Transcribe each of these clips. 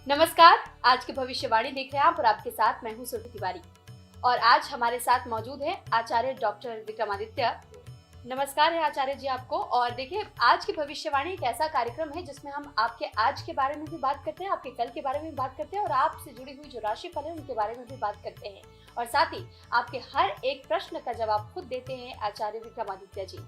नमस्कार। आज की भविष्यवाणी देख रहे हैं आप और आपके साथ मैं हूं सुरभि तिवारी और आज हमारे साथ मौजूद है आचार्य डॉक्टर विक्रमादित्य। नमस्कार है आचार्य जी आपको। और देखिए, आज की भविष्यवाणी एक ऐसा कार्यक्रम है जिसमें हम आपके आज के बारे में भी बात करते हैं, आपके कल के बारे में भी बात करते हैं और आपसे जुड़ी हुई जो राशिफल है उनके बारे में भी बात करते हैं और साथ ही आपके हर एक प्रश्न का जवाब खुद देते हैं आचार्य विक्रमादित्य जी।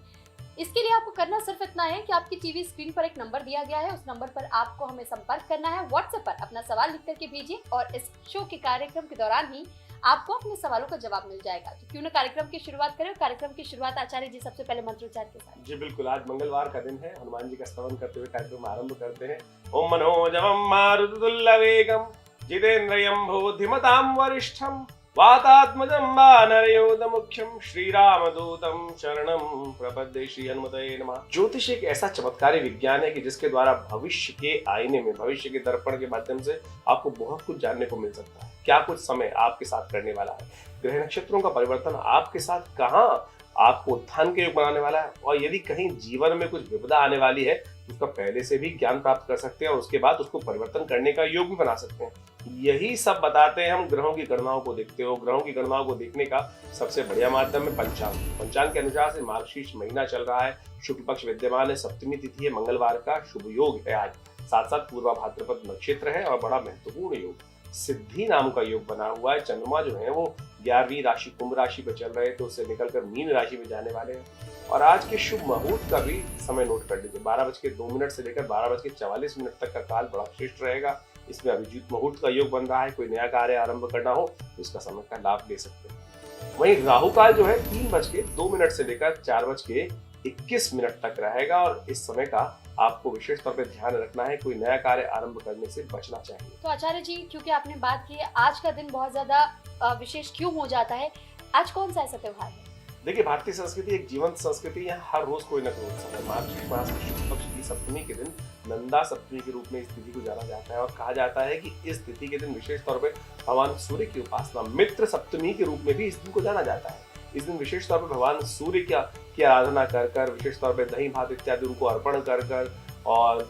इसके लिए आपको करना सिर्फ इतना है कि आपकी टीवी स्क्रीन पर एक नंबर दिया गया है, उस नंबर पर आपको हमें संपर्क करना है। व्हाट्सएप पर अपना सवाल लिख करके भेजिए और इस शो के कार्यक्रम के दौरान ही आपको अपने सवालों का जवाब मिल जाएगा। तो क्यों ना कार्यक्रम की शुरुआत करें। कार्यक्रम की शुरुआत आचार्य जी सबसे पहले मंत्रोच्चार के साथ। जी बिल्कुल, आज मंगलवार का दिन है। हनुमान जी का स्तवन करते हुए कार्यक्रम आरंभ करते हैं। ओम मनोजवम मारुततुल्यवेगम जितेन्द्रियं बुद्धिमतां वरिष्ठं वातात्मजं वानरयोधमुख्यं श्रीरामदूतं शरणं प्रपद्ये। श्री हनुमते नमः। ज्योतिष एक ऐसा चमत्कारी विज्ञान है कि जिसके द्वारा भविष्य के आईने में, भविष्य के दर्पण के माध्यम से आपको बहुत कुछ जानने को मिल सकता है। क्या कुछ समय आपके साथ करने वाला है, ग्रह नक्षत्रों का परिवर्तन आपके साथ कहाँ आपको उत्थान के योग बनाने वाला है, और यदि कहीं जीवन में कुछ विपदा आने वाली है तो उसका पहले से भी ज्ञान प्राप्त कर सकते हैं और उसके बाद उसको परिवर्तन करने का योग भी बना सकते हैं। यही सब बताते हैं हम ग्रहों की गणनाओं को देखते हो। ग्रहों की गणनाओं को देखने का सबसे बढ़िया माध्यम है पंचांग। पंचांग के अनुसार से मार्गशीर्ष महीना चल रहा है, शुक्ल पक्ष विद्यमान है, सप्तमी तिथि है, मंगलवार का शुभ योग है आज, साथ साथ पूर्वा भाद्रपद नक्षत्र है और बड़ा महत्वपूर्ण योग सिद्धि नाम का योग बना हुआ है। चंद्रमा जो है वो 11वीं राशि कुंभ राशि पे चल रहे हैं, तो उससे निकलकर मीन राशि में जाने वाले हैं। और आज के शुभ मुहूर्त का भी समय नोट कर लीजिए। 12:02 से लेकर 12:44 तक का काल बड़ा श्रेष्ठ रहेगा। इसमें अभिजीत मुहूर्त का योग बन रहा है। कोई नया कार्य आरंभ करना हो तो इसका समय का लाभ ले सकते हैं। वहीं राहु काल जो है 3:02 से लेकर 4:21 तक रहेगा और इस समय का आपको विशेष तौर पे ध्यान रखना है। कोई नया कार्य आरंभ करने से बचना चाहिए। तो आचार्य जी, क्योंकि आपने बात की है आज का दिन बहुत ज्यादा विशेष क्यों हो जाता है, आज कौन सा ऐसा त्योहार है? देखिए, भारतीय संस्कृति एक जीवंत संस्कृति है। हर रोज कोई न कोई उत्सव है। मार्गशीर्ष मास की शुक्ल पक्ष की सप्तमी के दिन नंदा सप्तमी के रूप में इस तिथि को जाना जाता है और कहा जाता है कि इस तिथि के दिन विशेष तौर पर भगवान सूर्य की उपासना मित्र सप्तमी के रूप में भी इस दिन को जाना जाता है। इस दिन विशेष तौर पर भगवान सूर्य की आराधना कर विशेष तौर पर दही भात इत्यादि उनको अर्पण कर और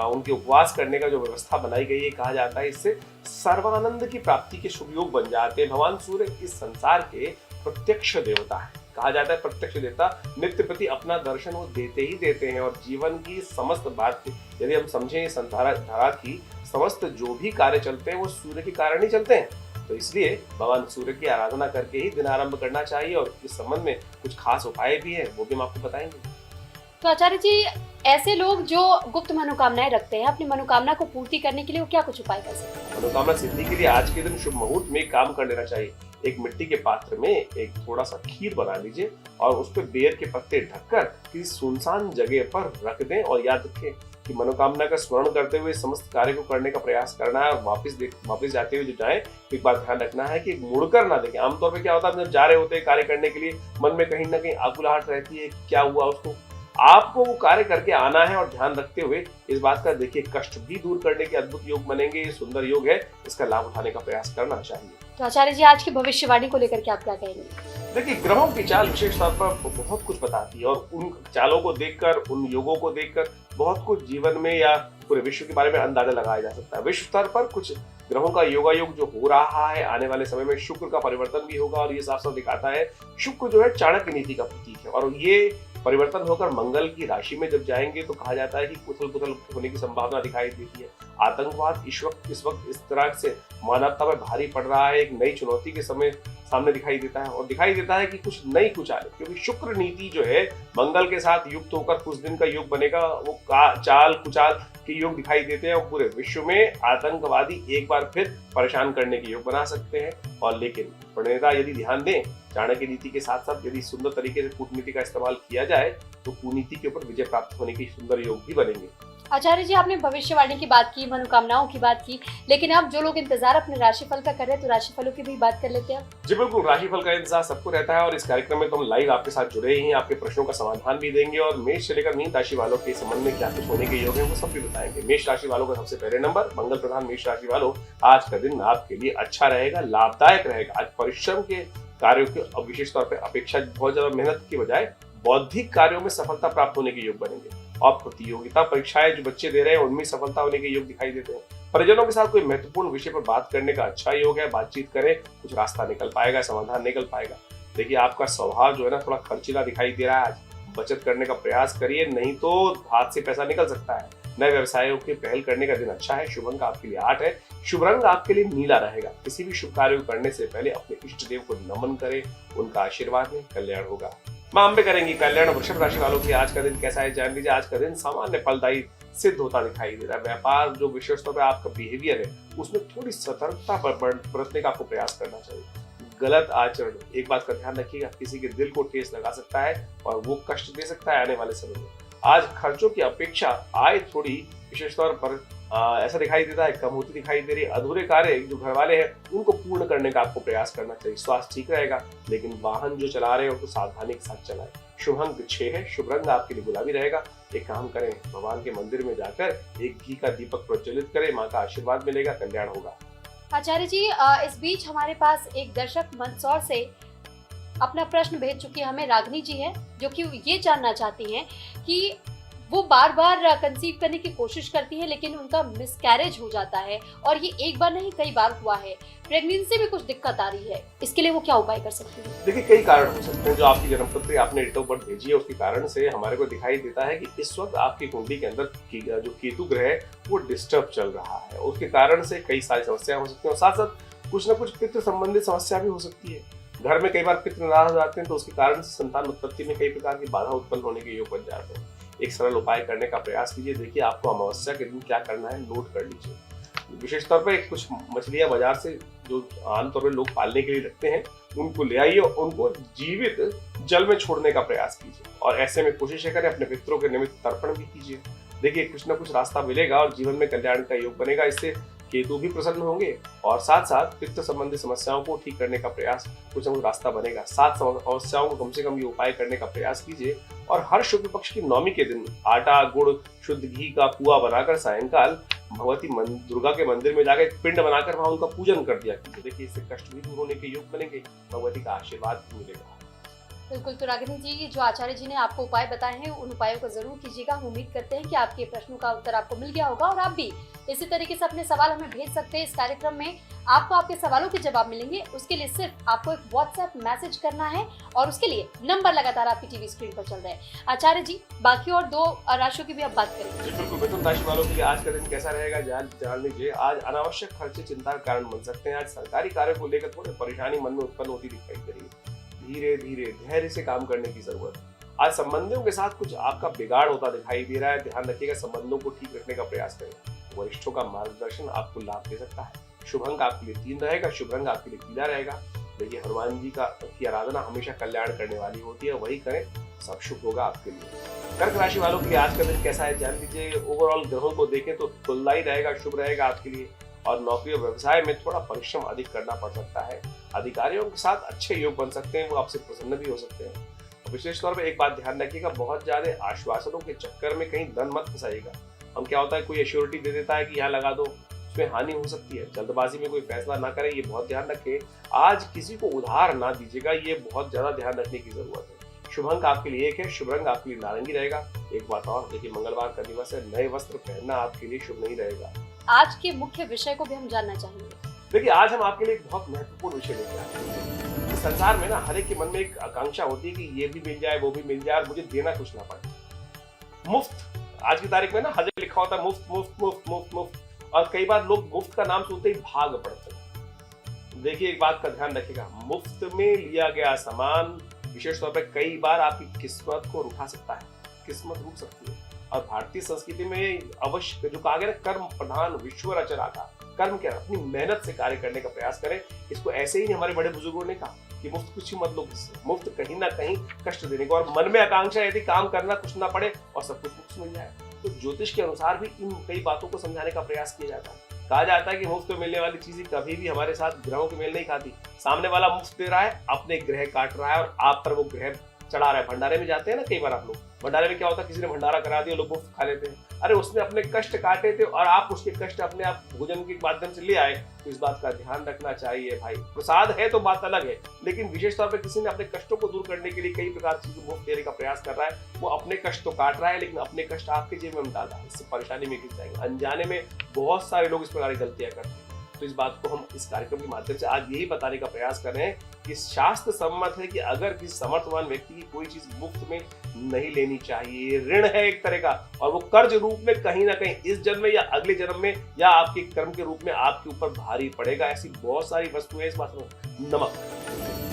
उनके उपवास करने का जो व्यवस्था बनाई गई है, कहा जाता है इससे सर्वानंद की प्राप्ति के शुभ योग बन जाते हैं। भगवान सूर्य इस संसार के प्रत्यक्ष देवता है। कहा जाता है प्रत्यक्ष देवता नित्य प्रति अपना दर्शन वो देते ही देते हैं और जीवन की समस्त बात, यदि हम समझें संसार धारा की समस्त जो भी कार्य चलते हैं वो सूर्य के कारण ही चलते हैं। तो इसलिए भगवान सूर्य की आराधना करके ही दिन आरंभ करना चाहिए और इस संबंध में कुछ खास उपाय भी है, वो भी हम आपको बताएंगे। तो आचार्य जी, ऐसे लोग जो गुप्त मनोकामनाएं रखते हैं, अपनी मनोकामना को पूर्ति करने के लिए वो क्या कुछ उपाय कर सकते हैं? मनोकामना सिद्धि के लिए आज के दिन शुभ मुहूर्त में काम कर लेना चाहिए। एक मिट्टी के पात्र में एक थोड़ा सा खीर बना लीजिए और उस पर बेर के पत्ते ढककर किसी सुनसान जगह पर रख दें और याद रखें कि मनोकामना का स्मरण करते हुए समस्त कार्य को करने का प्रयास करना है और वापस जाते हुए जो जाए तो एक बात ध्यान रखना है कि मुड़कर ना देखें। आमतौर पर क्या होता है, जब जा रहे होते हैं कार्य करने के लिए मन में कहीं ना कहीं आकुलाहट रहती है, क्या हुआ उसको। आपको वो कार्य करके आना है और ध्यान रखते हुए इस बात का देखिए कष्ट भी दूर करने के अद्भुत योग बनेंगे। ये सुंदर योग है, इसका लाभ उठाने का प्रयास करना चाहिए। तो आचार्य जी, आज की भविष्यवाणी को लेकर के आप क्या कहेंगे? देखिए, ग्रहों की चाल विशेष तौर पर बहुत कुछ बताती है और उन चालों को देखकर, उन योगों को देखकर बहुत कुछ जीवन में या पूरे विश्व के बारे में अंदाजा लगाया जा सकता है। विश्व स्तर पर कुछ ग्रहों का योगायोग जो हो रहा है, आने वाले समय में शुक्र का परिवर्तन भी होगा और ये साफ साफ दिखाता है शुक्र जो है चाणक्य नीति का प्रतीक है और ये परिवर्तन होकर मंगल की राशि में जब जाएंगे तो कहा जाता है कि उथल पुथल होने की संभावना दिखाई देती है। आतंकवाद इस वक्त इस तरह से मानवता में भारी पड़ रहा है, एक नई चुनौती के समय सामने दिखाई देता है और दिखाई देता है कि कुछ नई कुछ आए, क्योंकि शुक्र नीति जो है मंगल के साथ युक्त होकर कुछ दिन का योग बनेगा। वो चाल कुचाल के योग दिखाई देते हैं और पूरे विश्व में आतंकवादी एक बार फिर परेशान करने के योग बना सकते हैं। और लेकिन प्रणेता यदि ध्यान दें, चाणक्य नीति के साथ साथ यदि सुंदर तरीके से कूटनीति का इस्तेमाल किया जाए तो कुनीति के ऊपर विजय प्राप्त होने के सुंदर योग भी बनेंगे। आचार्य जी, आपने भविष्यवाणी की बात की, मनोकामनाओं की बात की, लेकिन अब जो लोग इंतजार अपने राशिफल का कर रहे हैं तो राशिफलों की भी बात कर लेते हैं। जी बिल्कुल, राशिफल का इंतजार सबको रहता है और इस कार्यक्रम में तो हम लाइव आपके साथ जुड़े ही हैं, आपके प्रश्नों का समाधान भी देंगे और मेष से लेकर मीन राशि वालों के संबंध में क्या कुछ होने के योग है वो सब भी बताएंगे। मेष राशि वालों का सबसे पहले नंबर, मंगल प्रधान मेष राशि वालों, आज का दिन आपके लिए अच्छा रहेगा, लाभदायक रहेगा। आज परिश्रम के कार्यों की विशेष तौर पर अपेक्षा बहुत ज्यादा मेहनत की बजाय बौद्धिक कार्यों में सफलता प्राप्त होने के योग बनेंगे। और प्रतियोगिता परीक्षाएं जो बच्चे दे रहे हैं उनमें सफलता होने के योग दिखाई देते हैं। परिजनों के साथ कोई महत्वपूर्ण विषय पर बात करने का अच्छा योग है, बातचीत करें, कुछ रास्ता निकल पाएगा, समाधान निकल पाएगा। देखिए आपका स्वभाव जो है ना थोड़ा खर्चीला दिखाई दे रहा है, आज बचत करने का प्रयास करिए, नहीं तो हाथ से पैसा निकल सकता है। नए व्यवसायों की पहल करने का दिन अच्छा है। शुभ अंक आपके लिए 8 है। शुभ रंग आपके लिए नीला रहेगा। किसी भी शुभ कार्य को करने से पहले अपने इष्ट देव को नमन करें, उनका आशीर्वाद में कल्याण होगा। मां अम्बे करेंगी कल्याण। वृषभ राशि वालों के आज का दिन कैसा है जान लीजिए। आज का दिन सामान्य फलदायी सिद्ध होता दिखाई दे रहा है। व्यापार जो विशेष तौर पर आपका बिहेवियर है उसमें थोड़ी सतर्कता बरतने का आपको प्रयास करना चाहिए। गलत आचरण, एक बात का ध्यान रखिएगा, किसी के दिल को ठेस लगा सकता है और वो कष्ट दे सकता है आने वाले समय में। आज खर्चों की अपेक्षा आय थोड़ी विशेष तौर पर ऐसा दिखाई देता है कम होती दिखाई दे रही है। अधूरे कार्य जो घर वाले हैं उनको पूर्ण करने का आपको प्रयास करना चाहिए। स्वास्थ्य ठीक रहेगा, लेकिन वाहन जो चला रहे हैं उनको सावधानी के साथ चलाएं। शुभ अंक 6 है। शुभ रंग आपके लिए गुलाबी रहेगा। एक काम करें, भगवान के मंदिर में जाकर एक घी का दीपक प्रज्वलित करें, माँ का आशीर्वाद मिलेगा, कल्याण होगा। आचार्य जी, इस बीच हमारे पास एक दर्शक मंदसौर से अपना प्रश्न भेज चुकी हमें रागनी जी है, जो कि ये जानना चाहती हैं कि वो बार बार कंसीव करने की कोशिश करती है लेकिन उनका मिसकैरेज हो जाता है और ये एक बार नहीं कई बार हुआ है। प्रेगनेंसी में कुछ दिक्कत आ रही है, इसके लिए वो क्या उपाय कर सकती है? देखिए कई कारण हो सकते हैं। जो आपकी जन्मपत्री आपने डेट ऑफ बर्थ भेजी है उसके कारण से हमारे को दिखाई देता है कि इस वक्त आपकी कुंडली के अंदर जो केतु ग्रह है वो डिस्टर्ब चल रहा है। उसके कारण से कई सारी समस्याएं हो सकती हैं और साथ साथ कुछ न कुछ पितृ संबंधित समस्या भी हो सकती है। घर में कई बार पितृ नाराज हो जाते हैं तो उसके कारण से संतान उत्पत्ति में कई प्रकार की बाधा उत्पन्न होने के योग बन जाते हैं। एक सरल उपाय करने का प्रयास कीजिए। देखिए आपको अमावस्या के दिन क्या करना है, नोट कर लीजिए। विशेष तौर पर कुछ मछलियां बाजार से जो आमतौर पर लोग पालने के लिए रखते हैं उनको ले आइए और उनको जीवित जल में छोड़ने का प्रयास कीजिए और ऐसे में कोशिश करें अपने पितरों के निमित्त तर्पण भी कीजिए। देखिए कुछ ना कुछ रास्ता मिलेगा और जीवन में कल्याण का योग बनेगा। इससे केतु भी प्रसन्न होंगे और साथ साथ पित्त संबंधी समस्याओं को ठीक करने का प्रयास, कुछ ना कुछ रास्ता बनेगा। 7 समस्याओं को कम से कम ये उपाय करने का प्रयास कीजिए और हर शुक्ल पक्ष की नवमी के दिन आटा गुड़ शुद्ध घी का पुआ बनाकर सायंकाल भगवती दुर्गा के मंदिर में जाकर एक पिंड बनाकर वहां उनका पूजन कर दिया कीजिए। देखिए इससे कष्ट भी दूर होने के योग बनेंगे, भगवती का आशीर्वाद भी मिलेगा। बिल्कुल, तो रागिनी जी जो आचार्य जी ने आपको उपाय बताए हैं उन उपायों को जरूर कीजिएगा। हम उम्मीद करते हैं कि आपके प्रश्नों का उत्तर आपको मिल गया होगा और आप भी इसी तरीके से अपने सवाल हमें भेज सकते हैं। इस कार्यक्रम में आपको आपके सवालों के जवाब मिलेंगे। उसके लिए सिर्फ आपको एक व्हाट्सएप मैसेज करना है और उसके लिए नंबर लगातार आपकी टीवी स्क्रीन पर चल रहे हैं। आचार्य जी बाकी और 2 राशियों की भी आप बात करेंगे। बिल्कुल, मिथुन राशि वालों के लिए आज का दिन कैसा रहेगा जान लीजिए। आज अनावश्यक खर्चे चिंता का कारण बन सकते हैं। आज सरकारी कार्य को लेकर थोड़ी परेशानी मन में उत्पन्न होती दिखाई दे रही है। धीरे धीरे धैर्य से काम करने की जरूरत है। आज संबंधियों के साथ कुछ आपका बिगाड़ होता दिखाई दे रहा है, ध्यान रखिएगा, संबंधों को ठीक रखने का प्रयास करें। वरिष्ठों का मार्गदर्शन आपको लाभ दे सकता है। शुभ अंक आपके लिए 3 रहेगा। शुभ रंग आपके लिए पीला रहेगा। देखिए हनुमान जी की आराधना हमेशा कल्याण करने वाली होती है, वही करें, सब शुभ होगा आपके लिए। कर्क राशि वालों के लिए आज का दिन कैसा है जान लीजिए। ओवरऑल ग्रहों को देखें तो तुलनाई रहेगा, शुभ रहेगा आपके लिए और नौकरी और व्यवसाय में थोड़ा परिश्रम अधिक करना पड़ सकता है। अधिकारियों के साथ अच्छे योग बन सकते हैं, वो आपसे प्रसन्न भी हो सकते हैं। विशेष तौर पर एक बात ध्यान रखिएगा, बहुत ज्यादा आश्वासनों के चक्कर में कहीं धन मत फंसाइएगा। हम क्या होता है कोई एश्योरिटी दे देता है कि यहाँ लगा दो, उसमें हानि हो सकती है। जल्दबाजी में कोई फैसला ना करें, ये बहुत ध्यान रखें। आज किसी को उधार ना दीजिएगा, ये बहुत ज्यादा ध्यान रखने की जरूरत है। शुभ अंक आपके लिए 1 है। शुभ रंग आपके लिए नारंगी रहेगा। एक बात और देखिए, मंगलवार का दिवस है, नए वस्त्र पहनना आपके लिए शुभ नहीं रहेगा। आज के मुख्य विषय को भी हम जानना चाहेंगे। देखिए आज हम आपके लिए एक बहुत महत्वपूर्ण विषय लेकर आए हैं। इस संसार में ना हर एक के मन में एक आकांक्षा होती है कि ये भी मिल जाए, वो भी मिल जाए और मुझे देना कुछ ना पड़े। मुफ्त, आज की तारीख में ना हर जगह लिखा होता है मुफ्त मुफ्त मुफ्त मुफ्त मुफ्त, और कई बार लोग मुफ्त का नाम सुनते ही भाग पड़ते हैं। देखिए एक बात का ध्यान रखिएगा, मुफ्त में लिया गया सामान विशेष तौर पर कई बार आपकी किस्मत को रुका सकता है, किस्मत रुक सकती है। और भारतीय संस्कृति में अवश्य जो कहा गया ना, कर्म प्रधान विश्व रचना का, कर्म क्या, अपनी मेहनत से कार्य करने का प्रयास करें। इसको ऐसे ही नहीं हमारे बड़े बुजुर्गों ने कहा कि मुफ्त कुछ ही मत लो, मुफ्त कहीं ना कहीं कष्ट देने को, और मन में आकांक्षा यदि काम करना कुछ ना पड़े और सब कुछ मुफ्त मिल जाए। तो ज्योतिष के अनुसार भी इन कई बातों को समझाने का प्रयास किया जाता है। कहा जाता है कि मुफ्त में मिलने वाली चीजें कभी भी हमारे साथ ग्रहों के मेल नहीं खाती। सामने वाला मुफ्त दे रहा है, अपने ग्रह काट रहा है और आप पर वो ग्रह चढ़ा रहा है। भंडारे में जाते हैं ना कई बार आप लोग, भंडारे में क्या होता है, किसी ने भंडारा करा दिया, लोग मुफ्त खा लेते हैं। अरे उसने अपने कष्ट काटे थे और आप उसके कष्ट अपने आप भोजन के माध्यम से ले आए, तो इस बात का ध्यान रखना चाहिए भाई। प्रसाद है तो बात अलग है, लेकिन विशेष तौर पर किसी ने अपने कष्टों को दूर करने के लिए कई प्रकार की चीजें मुफ्त देने का प्रयास कर रहा है, वो अपने कष्ट तो काट रहा है, लेकिन अपने कष्ट आपके जेब में डाल रहा है, इससे परेशानी में गिर जाएंगे। अनजाने में बहुत सारे लोग इस प्रकार की गलतियां करते हैं। तो इस बात को हम इस कार्यक्रम के माध्यम से आज यही बताने का प्रयास कर रहे हैं कि शास्त्र सम्मत है कि अगर किसी समर्थवान व्यक्ति की कोई चीज मुफ्त में नहीं लेनी चाहिए। ऋण है एक तरह का, और वो कर्ज रूप में कहीं ना कहीं इस जन्म में या अगले जन्म में या आपके कर्म के रूप में आपके ऊपर भारी पड़ेगा। ऐसी बहुत सारी वस्तुएं इस बात में। नमक,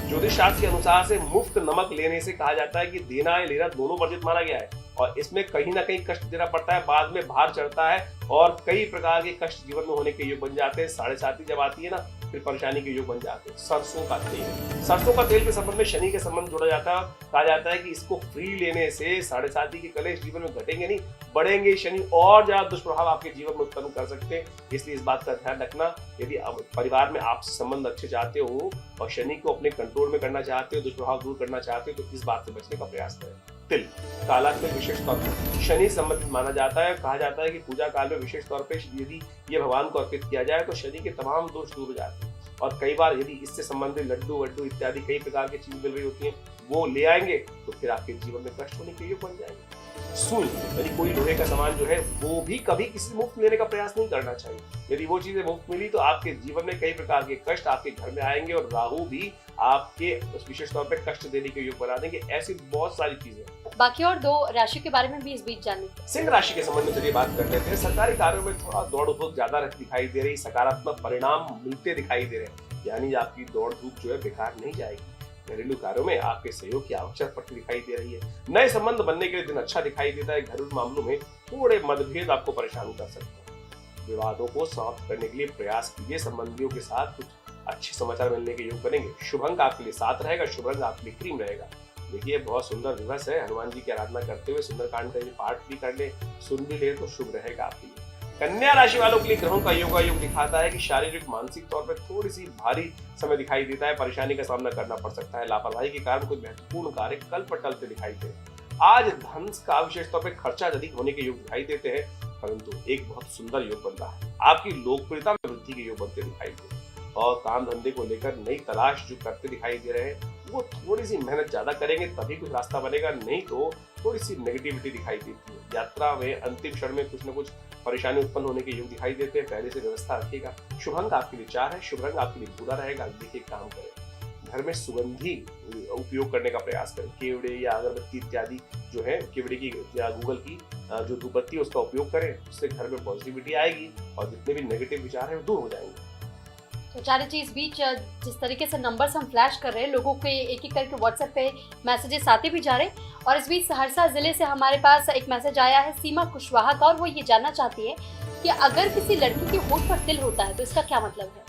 ज्योतिष शास्त्र के अनुसार से मुफ्त नमक लेने से कहा जाता है कि देना या लेना दोनों वर्जित माना गया है, और इसमें कहीं ना कहीं कष्ट देना पड़ता है, बाद में भार चढ़ता है और कई प्रकार के कष्ट जीवन में होने के योग बन जाते हैं। 7.5 जब आती है ना, फिर परेशानी के योग बन जाते हैं। सरसों का तेल, सरसों का तेल के संबंध में शनि के संबंध जोड़ा जाता है। कहा जाता है कि इसको फ्री लेने से 7.5 के कलेश जीवन में घटेंगे नहीं, बढ़ेंगे। शनि और ज्यादा दुष्प्रभाव आपके जीवन में उत्पन्न कर सकते हैं, इसलिए इस बात का ध्यान रखना। यदि परिवार में आप संबंध अच्छे चाहते हो और शनि को अपने कंट्रोल में करना चाहते हो, दुष्प्रभाव दूर करना चाहते हो, तो इस बात से बचने का प्रयास करें। तिल, काला तिल विशेष तौर पर शनि संबंधित माना जाता है। कहा जाता है कि पूजा काल में विशेष तौर पर यदि ये भगवान को अर्पित किया जाए तो शनि के तमाम दोष दूर हो जाते हैं। और कई बार यदि इससे संबंधित लड्डू वड्डू इत्यादि कई प्रकार की चीज मिल रही होती हैं, वो ले आएंगे तो फिर आपके जीवन में कष्ट होने के योग बन जाएंगे। सुई, यानी कोई लोहे का सामान जो है वो भी कभी किसी मुफ्त लेने का प्रयास नहीं करना चाहिए। यदि वो चीजें मुफ्त मिली तो आपके जीवन में कई प्रकार के कष्ट आपके घर में आएंगे, और राहु भी आपके विशेष तौर पर कष्ट देने के योग बना देंगे। ऐसी बहुत सारी चीजें। बाकी और 2 राशि के बारे में भी इस बीच जानें। सिंह राशि के संबंध में चलिए बात कर लेते हैं। सरकारी कार्यों में थोड़ा दौड़ धूप ज्यादा दिखाई दे रही, सकारात्मक परिणाम मिलते दिखाई दे रहे हैं, यानी आपकी दौड़ धूप जो है बेकार नहीं जाएगी। घरेलू कार्यों में आपके सहयोग की आवश्यक पड़ती दिखाई दे रही है। नए संबंध बनने के लिए दिन अच्छा दिखाई देता है। घरेलू मामलों में थोड़े मतभेद आपको परेशान कर सकते हैं। विवादों को समाप्त करने के लिए प्रयास कीजिए। संबंधियों के साथ कुछ अच्छे समाचार मिलने के योग बनेंगे। शुभ अंक आपके लिए 7 रहेगा, शुभ रंग आपके लिए क्रीम रहेगा। देखिए बहुत सुंदर दिवस है, हनुमान जी की आराधना करते हुए सुंदरकांड का पाठ भी कर ले, सुन भी ले तो शुभ रहेगा आपके लिए। कन्या राशि वालों के लिए ग्रहों का योग दिखाता है कि शारीरिक मानसिक तौर पर थोड़ी सी भारी समय दिखाई देता है, परेशानी का सामना करना पड़ सकता है। लापरवाही के कारण कोई महत्वपूर्ण कार्य कल पर टलते दिखाई दे। आज धन का विशेष तौर पर खर्चा अधिक होने के योग दिखाई देते हैं, परंतु एक बहुत सुंदर योग बन रहा है। आपकी लोकप्रियता में वृद्धि के योग बनते दिखाई दे, और काम धंधे को लेकर नई तलाश जो करते दिखाई दे रहे हैं वो थोड़ी सी मेहनत ज्यादा करेंगे तभी कुछ रास्ता बनेगा, नहीं तो थोड़ी सी नेगेटिविटी दिखाई देती है। यात्रा में अंतिम क्षण में कुछ न कुछ परेशानी उत्पन्न होने के योग दिखाई देते हैं, पहले से व्यवस्था रखिएगा। शुभ अंक आपके लिए 4 है, शुभ रंग आपके लिए भूरा रहेगा। देखिए काम करें, घर में सुगंधी उपयोग करने का प्रयास करें। केवड़े या अगरबत्ती इत्यादि जो है, केवड़े की या गूगल की जो धूपबत्ती है उसका उपयोग करें, उससे घर में पॉजिटिविटी आएगी और जितने भी नेगेटिव विचार है वो दूर हो जाएंगे। तो चारे जी, इस बीच जिस तरीके से नंबर्स हम फ्लैश कर रहे हैं, लोगों के एक एक करके व्हाट्सएप पे मैसेजेस आते भी जा रहे हैं, और इस बीच सहरसा जिले से हमारे पास एक मैसेज आया है सीमा कुशवाहा का, और वो ये जानना चाहती है कि अगर किसी लड़की के होठ पर तिल होता है तो इसका क्या मतलब है।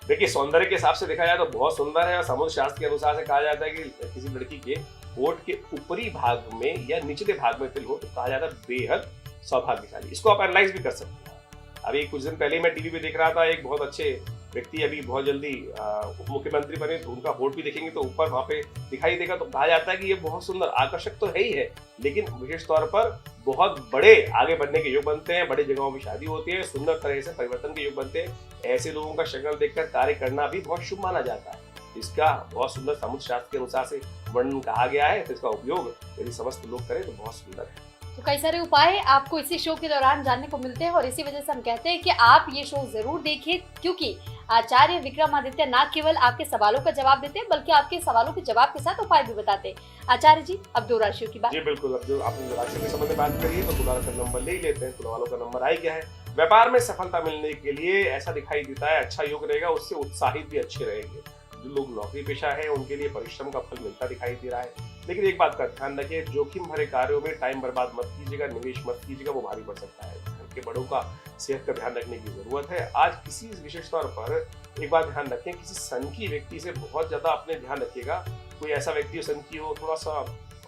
देखिए सौंदर्य के हिसाब से देखा जाए तो बहुत सुंदर है, और समुद्र शास्त्र के अनुसार से कहा जाता है कि किसी लड़की के होठ के ऊपरी भाग में या निचले भाग में तिल हो तो कहा जाता है बेहद सौभाग्यशाली। इसको आप एनालाइज भी कर सकते हैं। अभी कुछ दिन पहले मैं टीवी पे देख रहा था, एक बहुत अच्छे व्यक्ति अभी बहुत जल्दी उप मुख्यमंत्री बने, तो उनका होठ भी देखेंगे तो ऊपर वहां पे दिखाई देगा, तो कहा जाता है कि ये बहुत सुंदर आकर्षक तो है ही है, लेकिन विशेष तौर पर बहुत बड़े आगे बढ़ने के योग बनते हैं। बड़ी जगहों में शादी होती है, सुंदर तरह से परिवर्तन के योग बनते हैं। ऐसे लोगों का शक्ल देखकर कार्य करना भी बहुत शुभ माना जाता है। इसका बहुत सुंदर समुद्र शास्त्र के अनुसार से वर्णन कहा गया है, तो इसका उपयोग यदि समस्त लोग करें तो बहुत सुंदर है। तो कई सारे उपाय आपको इसी शो के दौरान जानने को मिलते हैं, और इसी वजह से हम कहते हैं कि आप ये शो जरूर देखें, क्योंकि आचार्य विक्रमादित्य न केवल आपके सवालों का जवाब देते हैं बल्कि आपके सवालों के जवाब के साथ उपाय भी बताते हैं। आचार्य जी, अब 2 राशियों की बात। जी बिल्कुल, अब जो आपने राशियों के संबंध में बात करी है तो तुला का नंबर ले ही लेते हैं। तुला वालों का नंबर आ गया है। व्यापार में सफलता मिलने के लिए ऐसा दिखाई देता है अच्छा योग रहेगा, उससे उत्साहित भी अच्छे रहेंगे। जो लोग नौकरी पेशा है उनके लिए परिश्रम का फल मिलता दिखाई दे रहा है, लेकिन एक बात का ध्यान रखिए, जोखिम भरे कार्यों में टाइम बर्बाद मत कीजिएगा, निवेश मत कीजिएगा, वो भारी पड़ सकता है। घर के बड़ों का सेहत का ध्यान रखने की जरूरत है। आज किसी विशेष तौर पर एक बात ध्यान रखें, किसी सनकी व्यक्ति से बहुत ज्यादा अपने ध्यान रखिएगा। कोई ऐसा व्यक्ति सनकी हो, थोड़ा सा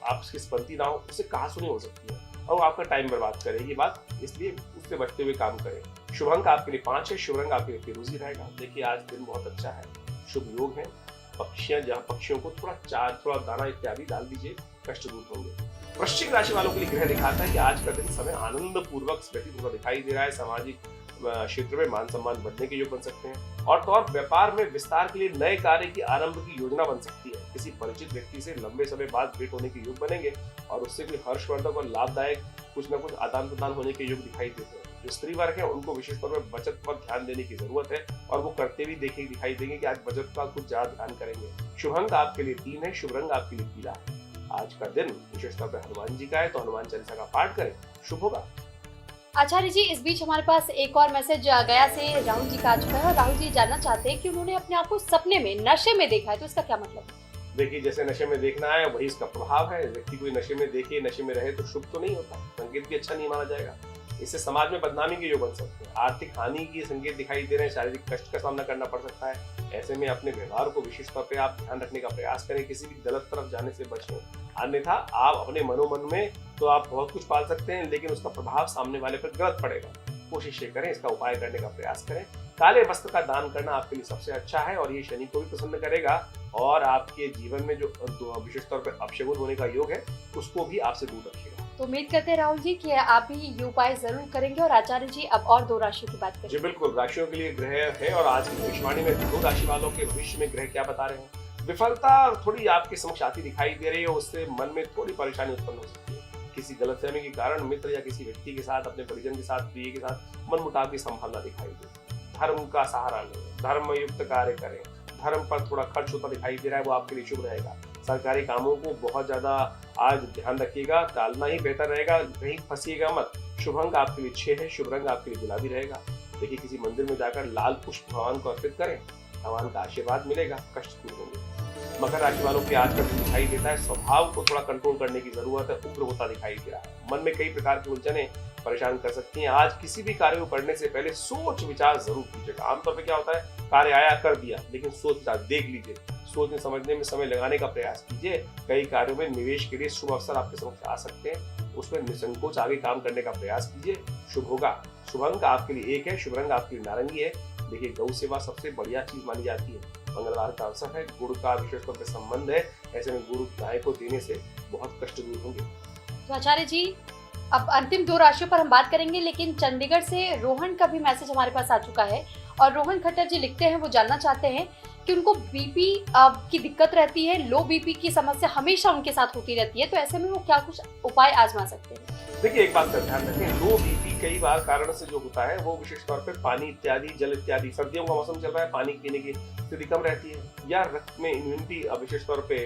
आपकी स्पंदी ना हो, उससे कहासुनी हो सकती है और वो आपका टाइम बर्बाद करे, ये बात, इसलिए उससे बचते हुए काम करें। शुभ अंक आपके लिए 5 है, शुभ रंग आपके लिए फिरोजी रहेगा। देखिए आज दिन बहुत अच्छा है, शुभ योग है। पक्षियां, जहाँ पक्षियों को थोड़ा दाना इत्यादि डाल दीजिए, कष्ट दूर होंगे। वृश्चिक राशि वालों के लिए ग्रह दिखाता है कि आज का दिन समय आनंद पूर्वक व्यतीत होता दिखाई दे रहा है। सामाजिक क्षेत्र में मान सम्मान बढ़ने के योग बन सकते हैं और व्यापार में विस्तार के लिए नए कार्य की आरंभ की योजना बन सकती है। किसी परिचित व्यक्ति से लंबे समय बाद भेंट होने के योग बनेंगे और उससे कोई हर्षवर्धक और लाभदायक कुछ न कुछ आदान प्रदान होने के योग दिखाई देते हैं। जो स्त्री वर्ग है उनको विशेष तौर पर बचत पर ध्यान देने की जरूरत है और वो करते भी दिखाई देंगे कि आज बचत का कुछ ज्यादा ध्यान करेंगे। शुभ अंक आपके लिए 3 है, शुभ रंग आपके लिए पीला है। आज का दिन विशेष तौर पर हनुमान जी का है, तो हनुमान चालीसा का पाठ करें, शुभ होगा। आचार्य जी, इस बीच हमारे पास एक और मैसेज गया से राहुल जी का आ चुका है और राहुल जी जानना चाहते हैं कि उन्होंने अपने आप को सपने में नशे में देखा है, तो इसका क्या मतलब है? देखिए, जैसे नशे में देखना है वही इसका प्रभाव है। व्यक्ति कोई नशे में देखे, नशे में रहे तो शुभ तो नहीं होता, संकेत भी अच्छा नहीं माना जाएगा। इससे समाज में बदनामी के योग बन सकते हैं, आर्थिक हानि के संकेत दिखाई दे रहे हैं, शारीरिक कष्ट का सामना करना पड़ सकता है। ऐसे में अपने व्यवहार को विशेष तौर पे आप ध्यान रखने का प्रयास करें, किसी भी गलत तरफ जाने से बचें। अन्यथा आप अपने मनोमन में तो आप बहुत कुछ पाल सकते हैं, लेकिन उसका प्रभाव सामने वाले पर गलत पड़ेगा। कोशिश ये करें, इसका उपाय करने का प्रयास करें। काले वस्त्र का दान करना आपके लिए सबसे अच्छा है और ये शनि को भी प्रसन्न करेगा और आपके जीवन में जो विशेष तौर पर अपशगुन होने का योग है उसको भी आपसे दूर रखेगा। तो उम्मीद करते हैं राहुल जी कि आप भी ये उपाय जरूर करेंगे। और आचार्य जी, अब और 2 राशियों की बात करें। जी बिल्कुल, राशियों के लिए ग्रह है और आज की भविष्यवाणी में 2 राशि वालों के भविष्य में ग्रह क्या बता रहे हैं। विफलता थोड़ी आपके समक्ष आती दिखाई दे रही है, उससे मन में थोड़ी परेशानी उत्पन्न हो सकती है। किसी गलतफहमी के कारण मित्र या किसी व्यक्ति के साथ, अपने परिजन के साथ, प्रिय के साथ मनमुटाव की संभावना दिखाई दे। धर्म का सहारा लें, धर्म युक्त कार्य करें, धर्म पर थोड़ा खर्च होता दिखाई दे रहा है, वो आपके लिए शुभ रहेगा। सरकारी कामों को बहुत ज्यादा आज ध्यान रखिएगा, टालना ही बेहतर रहेगा, कहीं फंसिएगा मत। शुभ अंक आपके लिए 6 है, शुभ रंग आपके लिए गुलाबी रहेगा। देखिए, किसी मंदिर में जाकर लाल पुष्प भगवान को अर्पित करें, भगवान का आशीर्वाद मिलेगा, कष्ट दूर होंगे। मकर राशि वालों के आज का दिन दिखाई देता है स्वभाव को थोड़ा कंट्रोल करने की जरूरत है, उग्र होता दिखाई दे रहा है। मन में कई प्रकार की उलझनें परेशान कर सकती हैं। आज किसी भी कार्य को करने से पहले सोच विचार जरूर कीजिएगा। आमतौर पे क्या होता है, कार्य आया कर दिया, लेकिन सोच विचार देख लीजिए, सोचने समझने में समय लगाने का प्रयास कीजिए। कई कार्यों में निवेश के लिए शुभ अवसर आपके समक्ष आ सकते हैं, उसमें निसंकोच आगे काम करने का प्रयास कीजिए, शुभ होगा। शुभ अंक आपके लिए 1 है, शुभ रंग आपके लिए नारंगी है। देखिए, गौ सेवा सबसे बढ़िया चीज मानी जाती है। मंगलवार का अवसर है, गुड़ का विशेष तौर पर संबंध है, ऐसे में गुरु गाय को देने से बहुत कष्ट दूर होंगे। तो आचार्य जी, अब अंतिम 2 राशियों पर हम बात करेंगे, लेकिन चंडीगढ़ से रोहन का भी मैसेज हमारे पास आ चुका है और रोहन खट्टर जी लिखते हैं, वो जानना चाहते हैं कि उनको बीपी की दिक्कत रहती है, लो बीपी की समस्या हमेशा उनके साथ होती रहती है, तो ऐसे में वो क्या कुछ उपाय आजमा सकते हैं? देखिए, एक बात का ध्यान रखें, लो बीपी कई बार कारण से जो होता है वो विशेष तौर पे पानी इत्यादि, जल इत्यादि, सर्दियों का मौसम चल रहा है, पानी पीने की स्थिति कम रहती है, या रक्त में इम्यूनिटी विशेष तौर पे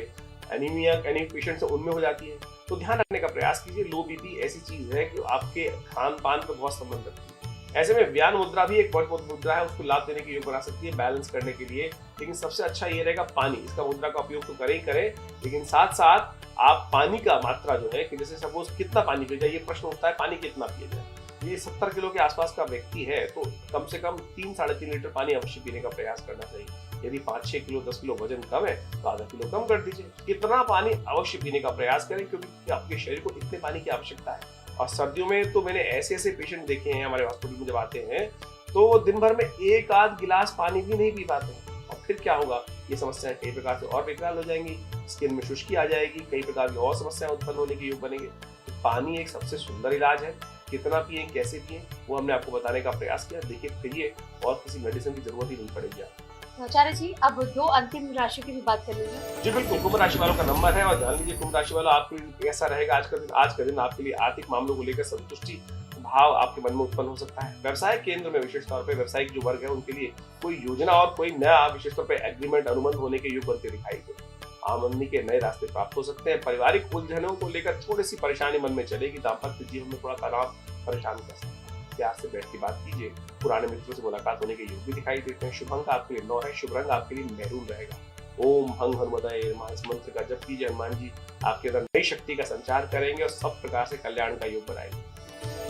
एनीमिया पेशेंट से उनमें हो जाती है, तो ध्यान रखने का प्रयास कीजिए। लो बीपी ऐसी चीज है कि आपके खान पान पर बहुत संबंध रखती है। ऐसे में व्यान मुद्रा भी एक बहुत मुद्रा है, उसको लाभ देने के योग बना सकती है, बैलेंस करने के लिए। लेकिन सबसे अच्छा ये रहेगा पानी, इसका मुद्रा का उपयोग तो करें ही करें, लेकिन साथ साथ आप पानी का मात्रा जो है कि जैसे सपोज कितना पानी पिया जाए, ये प्रश्न उठता है, पानी कितना पिया जाए। ये 70 किलो के आसपास का व्यक्ति है तो कम से कम 3-3.5 लीटर पानी अवश्य पीने का प्रयास करना चाहिए। यदि 5-6 किलो 10 किलो वजन कम है तो आधा किलो कम कर दीजिए। कितना पानी अवश्य पीने का प्रयास करें, क्योंकि आपके शरीर को इतने पानी की आवश्यकता है। और सर्दियों में तो मैंने ऐसे पेशेंट देखे हैं हमारे हॉस्पिटल में, जब आते हैं तो वो दिन भर में 1-8 गिलास पानी भी नहीं पी पाते हैं, और फिर क्या होगा, ये समस्याएं कई प्रकार से और बेकार हो जाएंगी, स्किन में शुष्की आ जाएगी, कई प्रकार की और समस्याएं उत्पन्न होने के योग बनेंगे। तो पानी एक सबसे सुंदर इलाज है। कितना पिए, कैसे पिए, वो हमने आपको बताने का प्रयास किया। देखिए, पिए और किसी मेडिसिन की जरूरत ही नहीं पड़ेगी आपको। आचार्य जी, अब 2 अंतिम राशि की भी बात कर लीजिए। जी बिल्कुल, कुंभ राशि वालों का नंबर है और जान लीजिए कुंभ राशि वालों आपके लिए कैसा रहेगा आज का दिन। आज का दिन आपके लिए आर्थिक मामलों को लेकर संतुष्टि भाव आपके मन में उत्पन्न हो सकता है। व्यवसाय केंद्र में विशेष तौर पर व्यवसायिक जो वर्ग है उनके लिए कोई योजना और कोई नया विशेष तौर पर एग्रीमेंट, अनुबंध होने के योग बनते दिखाई दे। आमदनी के नए रास्ते प्राप्त हो सकते हैं। पारिवारिक उलझनों को लेकर थोड़ी सी परेशानी मन में चलेगी। दाम्पत्य जीवन में थोड़ा तनाव परेशान कर सकता है। प्यार से बैठ के बात कीजिए। पुराने मित्रों से मुलाकात होने के योग भी दिखाई देते हैं। शुभ अंक आपके लिए 9 है, शुभ रंग आपके लिए मैरून रहेगा। ओम हंग हनुमदाय नमः इस मंत्र का जप कीजिए। हनुमान जी आपके अंदर नई शक्ति का संचार करेंगे और सब प्रकार से कल्याण का योग बनाएंगे।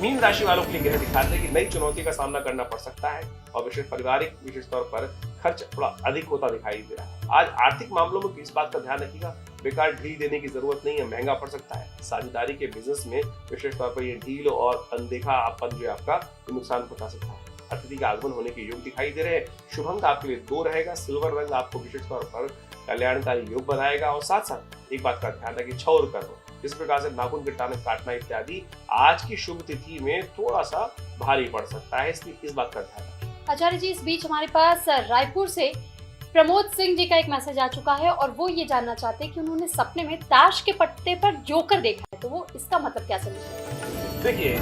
मीन राशि वालों के लिए ग्रह दिखाते हैं कि नई चुनौती का सामना करना पड़ सकता है और पारिवारिक विशेष तौर पर खर्च थोड़ा अधिक होता दिखाई दे रहा है। आज आर्थिक मामलों में इस बात का ध्यान रखिएगा, बेकार ढील देने की जरूरत नहीं है, महंगा पड़ सकता है। साझेदारी के बिजनेस में विशेष तौर पर ये ढील और अनदेखापन जो आपका नुकसान पहुंचा सकता है। अतिथि का आगमन होने के योग दिखाई दे रहे हैं। शुभ अंक आपके लिए 2 रहेगा। सिल्वर रंग आपको विशेष तौर पर कल्याणकारी योग बनाएगा और साथ साथ एक बात का ध्यान रखिए, क्षौर कर्म इस प्रकार से नाखून काटना इत्यादि आज की शुभ तिथि में थोड़ा सा भारी पड़ सकता है, इसलिए इस बात का ध्यान रखिए। आचार्य जी, इस बीच हमारे पास रायपुर से प्रमोद सिंह जी का एक मैसेज आ चुका है और वो ये जानना चाहते हैं कि उन्होंने सपने में ताश के पत्ते पर जोकर देखा है, तो वो इसका मतलब क्या समझे? देखिए,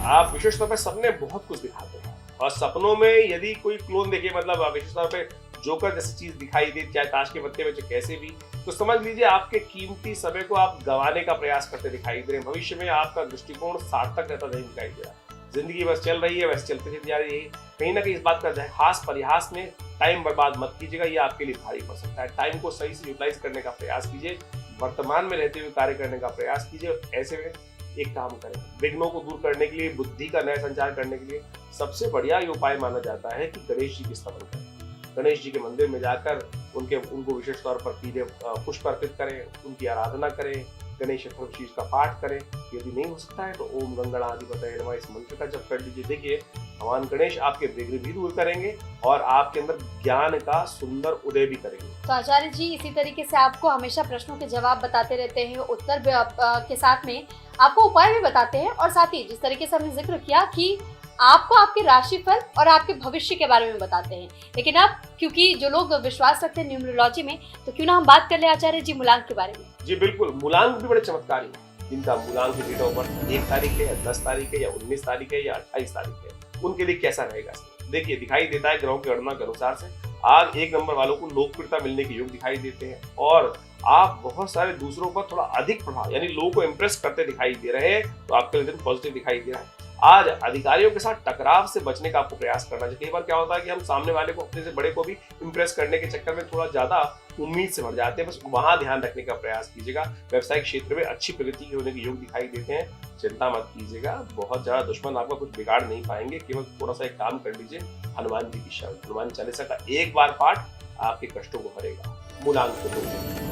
आप विशेष तौर पर सपने बहुत कुछ दिखाते हैं और सपनों में यदि कोई क्लोन देखिए, मतलब विशेष तौर पे जोकर जैसी चीज दिखाई दे, चाहे ताश के पत्ते में चाहे कैसे भी, तो समझ लीजिए आपके कीमती समय को आप गंवाने का प्रयास करते दिखाई दे रहे हैं। भविष्य में आपका दृष्टिकोण सार्थक रहता नहीं दिखाई दे रहा। जिंदगी बस चल रही है, बस चलते जा रही है। कहीं ना कहीं इस बात का हास परिहास में टाइम बर्बाद मत कीजिएगा, ये आपके लिए भारी पड़ सकता है। टाइम को सही से यूटिलाइज करने का प्रयास कीजिए, वर्तमान में रहते हुए कार्य करने का प्रयास कीजिए। ऐसे में एक काम करें, विघ्नों को दूर करने के लिए, बुद्धि का नया संचार करने के लिए सबसे बढ़िया ये उपाय माना जाता है कि गणेश जी की स्तवन करें। गणेश जी के मंदिर में जाकर उनको विशेष तौर पर पीले पुष्प अर्पित करें, उनकी आराधना करें, गणेश चतुर्थी का पाठ करें। यदि नहीं हो सकता है तो ओम गंगणाधिपतये नमः इस मंत्र का जप कर लीजिए। देखिए, भगवान गणेश आपके विघ्न भी दूर करेंगे और आपके अंदर ज्ञान का सुंदर उदय भी करेंगे। तो आचार्य जी, इसी तरीके से आपको हमेशा प्रश्नों के जवाब बताते रहते हैं, उत्तर के साथ में आपको उपाय भी बताते हैं, और साथ ही जिस तरीके से हमने जिक्र किया कि आपको आपके राशिफल और आपके भविष्य के बारे में बताते हैं। लेकिन अब क्योंकि जो लोग विश्वास रखते हैं न्यूमरोलॉजी में, तो क्यों ना हम बात कर ले आचार्य जी मूलांक के बारे में। जी बिल्कुल, मूलांक भी बड़े चमत्कारी हैं। जिनका मूलांक की डेट ऑफ बर्थ 1 तारीख है या 10 तारीख है या 19 तारीख है या 28 तारीख है, उनके लिए कैसा रहेगा? देखिए, दिखाई देता है ग्रहों की गणना के अनुसार से आज 1 नंबर वालों को लोकप्रियता मिलने के योग दिखाई देते हैं और आप बहुत सारे दूसरों पर थोड़ा अधिक प्रभाव, यानी लोगों को इंप्रेस करते दिखाई दे रहे हैं, तो आपके लिए दिन पॉजिटिव दिखाई दे रहा है। आज अधिकारियों के साथ टकराव से बचने का आपको प्रयास करना चाहिए। कई बार क्या होता है कि हम सामने वाले को, अपने से बड़े को भी इंप्रेस करने के चक्कर में थोड़ा ज्यादा उम्मीद से भर जाते हैं, बस वहां ध्यान रखने का प्रयास कीजिएगा। व्यवसायिक क्षेत्र में अच्छी प्रगति होने के योग दिखाई देते हैं, चिंता मत कीजिएगा, बहुत ज्यादा दुश्मन आपका कुछ बिगाड़ नहीं पाएंगे। केवल थोड़ा सा एक काम कर लीजिए, हनुमान जी की शरण, हनुमान चालीसा का एक बार पाठ आपके कष्टों को हरेगा। मूलांक को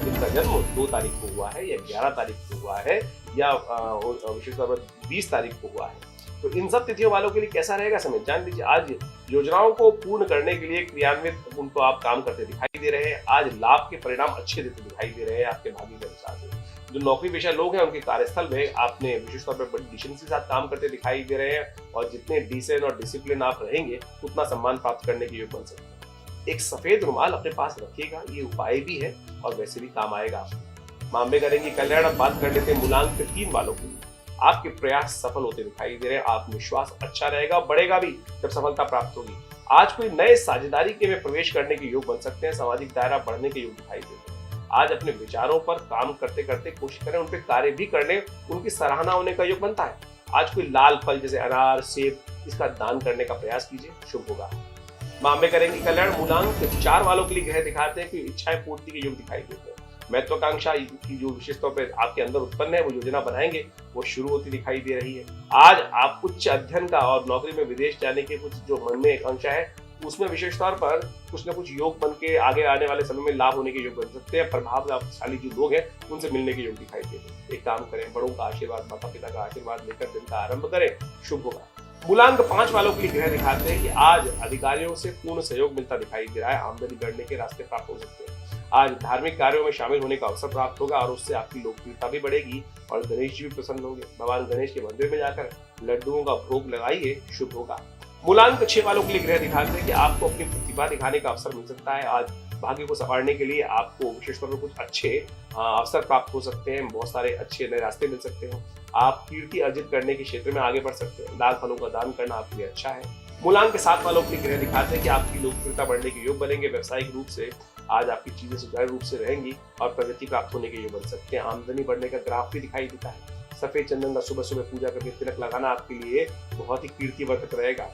जिनका जन्म 2 तारीख को हुआ है या 11 तारीख को हुआ है या विशेष तौर पर 20 तारीख को हुआ है, तो इन सब तिथियों वालों के लिए कैसा रहेगा समय जान लीजिए। आज योजनाओं को पूर्ण करने के लिए क्रियान्वित उनको आप काम करते दिखाई दे रहे हैं। आज लाभ के परिणाम अच्छे देते दिखाई दे रहे हैं आपके भाग्य के अनुसार से। जो नौकरी पेशा लोग हैं, उनके कार्यस्थल में आपने विशेष तौर पर बड़ी डिसेंसी के साथ काम करते दिखाई दे रहे हैं और जितने डिसेंट और डिसिप्लिन आप रहेंगे, उतना सम्मान प्राप्त करने के योग बन सकते हैं। एक सफेद रुमाल अपने पास रखिएगा, ये उपाय भी है और वैसे भी काम आएगा आपको। मामले करेंगे कल्याण। अब बात कर लेते हैं मूलांक के 3 वालों की। आपके प्रयास सफल होते दिखाई दे रहे हैं, आत्मविश्वास अच्छा रहेगा, बढ़ेगा भी जब सफलता प्राप्त होगी। आज कोई नए साझेदारी के में प्रवेश करने के योग बन सकते हैं, सामाजिक दायरा बढ़ने के योग दिखाई देते हैं। आज अपने विचारों पर काम करते करते कोशिश करें, उन पर कार्य भी करने, उनकी सराहना होने का योग बनता है। आज कोई लाल फल जैसे अनार, सेब, इसका दान करने का प्रयास कीजिए, शुभ होगा। मामले करेंगे कल्याण। मूलांक 4 वालों के लिए ग्रह दिखाते हैं कि इच्छाएं पूर्ति के योग दिखाई देते हैं। महत्वाकांक्षा की जो विशेष तौर पर आपके अंदर उत्पन्न है, वो योजना बनाएंगे, वो शुरू होती दिखाई दे रही है। आज आप उच्च अध्ययन का और नौकरी में विदेश जाने के कुछ जो मन में आकांक्षा है, उसमें विशेष तौर पर कुछ न कुछ योग बन के आगे आने वाले समय में लाभ होने के योग बन सकते हैं। प्रभावशाली जो लोग हैं, उनसे मिलने के योग दिखाई देते हैं। एक काम करें, बड़ों का आशीर्वाद, माता पिता का आशीर्वाद लेकर दिन का आरंभ करें, शुभ होगा। मूलांक 5 वालों के लिए ग्रह दिखाते हैं कि आज अधिकारियों से पूर्ण सहयोग मिलता दिखाई दे रहा है, आमदनी बढ़ने के रास्ते प्राप्त हो सकते हैं। आज धार्मिक कार्यों में शामिल होने का अवसर प्राप्त होगा और उससे आपकी लोकप्रियता भी बढ़ेगी और गणेश जी भी प्रसन्न होंगे। भगवान गणेश के मंदिर में जाकर लड्डुओं का भोग लगाइए, शुभ होगा। मूलांक 6 वालों के लिए ग्रह दिखाते हैं कि आपको अपनी प्रतिभा दिखाने का अवसर मिल सकता है। आज भाग्य को संवारने के लिए आपको विशेष तौर पर कुछ अच्छे अवसर प्राप्त हो सकते हैं, बहुत सारे अच्छे नए रास्ते मिल सकते हैं। आप कीर्ति अर्जित करने के क्षेत्र में आगे बढ़ सकते हैं। लाल फलों का दान करना आपके लिए अच्छा है। मूलांक 7 वालों के लिए ग्रह दिखाते हैं कि आपकी लोकप्रियता बढ़ने के योग बनेंगे। व्यावसायिक रूप से आज आपकी चीजें सुचारू रूप से रहेंगी और प्रगति प्राप्त होने के योग बन सकते हैं। आमदनी बढ़ने का ग्राफ भी दिखाई देता है। सफेद चंदन का सुबह सुबह पूजा करके तिलक लगाना आपके लिए बहुत ही कीर्तिवर्धक रहेगा।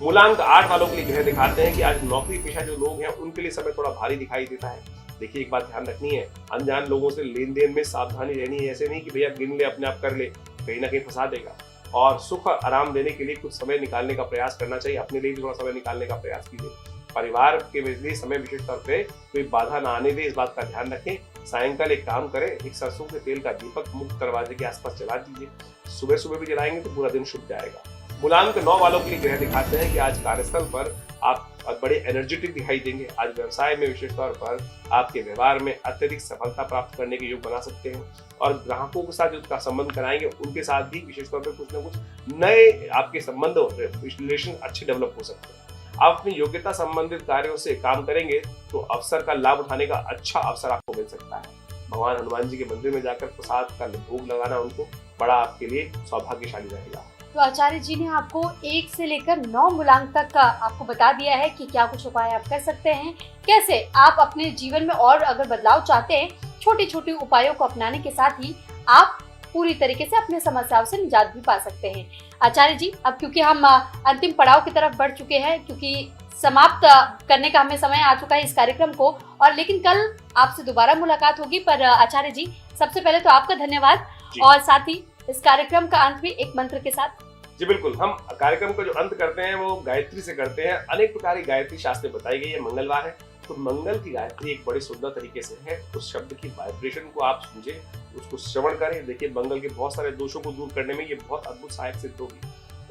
मूलांक 8 वालों के लिए ग्रह दिखाते हैं कि आज नौकरी पेशा जो लोग हैं, उनके लिए समय थोड़ा भारी दिखाई देता है। देखिए, एक बात ध्यान रखनी है, अनजान लोगों से लेन देन में सावधानी रहनी है। ऐसे नहीं कि भैया गिन ले, अपने आप कर ले, कहीं ना कहीं फंसा देगा। और सुख आराम देने के लिए कुछ समय निकालने का प्रयास करना चाहिए। अपने लिए भी थोड़ा समय निकालने का प्रयास कीजिए। परिवार के लिए समय विशेष तौर पे कोई बाधा ना आने दे, इस बात का ध्यान रखें। सायंकाल एक काम करें, एक सरसों के तेल का दीपक मुख्य दरवाजे के आसपास जला दीजिए। सुबह सुबह भी जलाएंगे तो पूरा दिन शुभ जाएगा। मूलांक 9 वालों के लिए ग्रह दिखाते हैं कि आज कार्यस्थल पर आप और बड़े एनर्जेटिक दिखाई देंगे। आज व्यवसाय में विशेष तौर पर आपके व्यवहार में अत्यधिक सफलता प्राप्त करने के योग बना सकते हैं और ग्राहकों के साथ जो संबंध कराएंगे उनके साथ भी विशेष तौर पर कुछ ना कुछ नए आपके संबंध रिलेशन अच्छे डेवलप हो सकते हैं। आप अपनी योग्यता संबंधित कार्यों से काम करेंगे तो अवसर का लाभ उठाने का अच्छा अवसर आपको मिल सकता है। भगवान हनुमान जी के मंदिर में जाकर प्रसाद का भोग लगाना उनको बड़ा आपके लिए सौभाग्यशाली रहेगा। तो आचार्य जी ने आपको 1 से लेकर 9 मूलांक तक का आपको बता दिया है कि क्या कुछ उपाय आप कर सकते हैं, कैसे आप अपने जीवन में और अगर बदलाव चाहते हैं, छोटे छोटे उपायों को अपनाने के साथ ही आप पूरी तरीके से अपने समस्याओं से निजात भी पा सकते हैं। आचार्य जी, अब क्योंकि हम अंतिम पड़ाव की तरफ बढ़ चुके हैं, क्योंकि समाप्त करने का हमें समय आ चुका है इस कार्यक्रम को, और लेकिन कल आपसे दोबारा मुलाकात होगी। पर आचार्य जी, सबसे पहले तो आपका धन्यवाद, और साथ ही इस कार्यक्रम का अंत भी एक मंत्र के साथ। जी बिल्कुल, हम कार्यक्रम का जो अंत करते हैं वो गायत्री से करते हैं। अनेक प्रकार की गायत्री शास्त्र में बताई गई है। मंगलवार है तो मंगल की गायत्री एक बड़े सुंदर तरीके से है। उस शब्द की वाइब्रेशन को आप समझे, उसको श्रवण करें। देखिए, मंगल के बहुत सारे दोषों को दूर करने में ये बहुत अद्भुत सहायक सिद्ध होगी।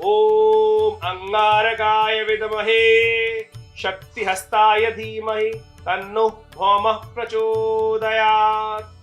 ओम अंगारकाय विद्महे शक्तिहस्ताय धीमहि तन्नो भौमः प्रचोदयात्।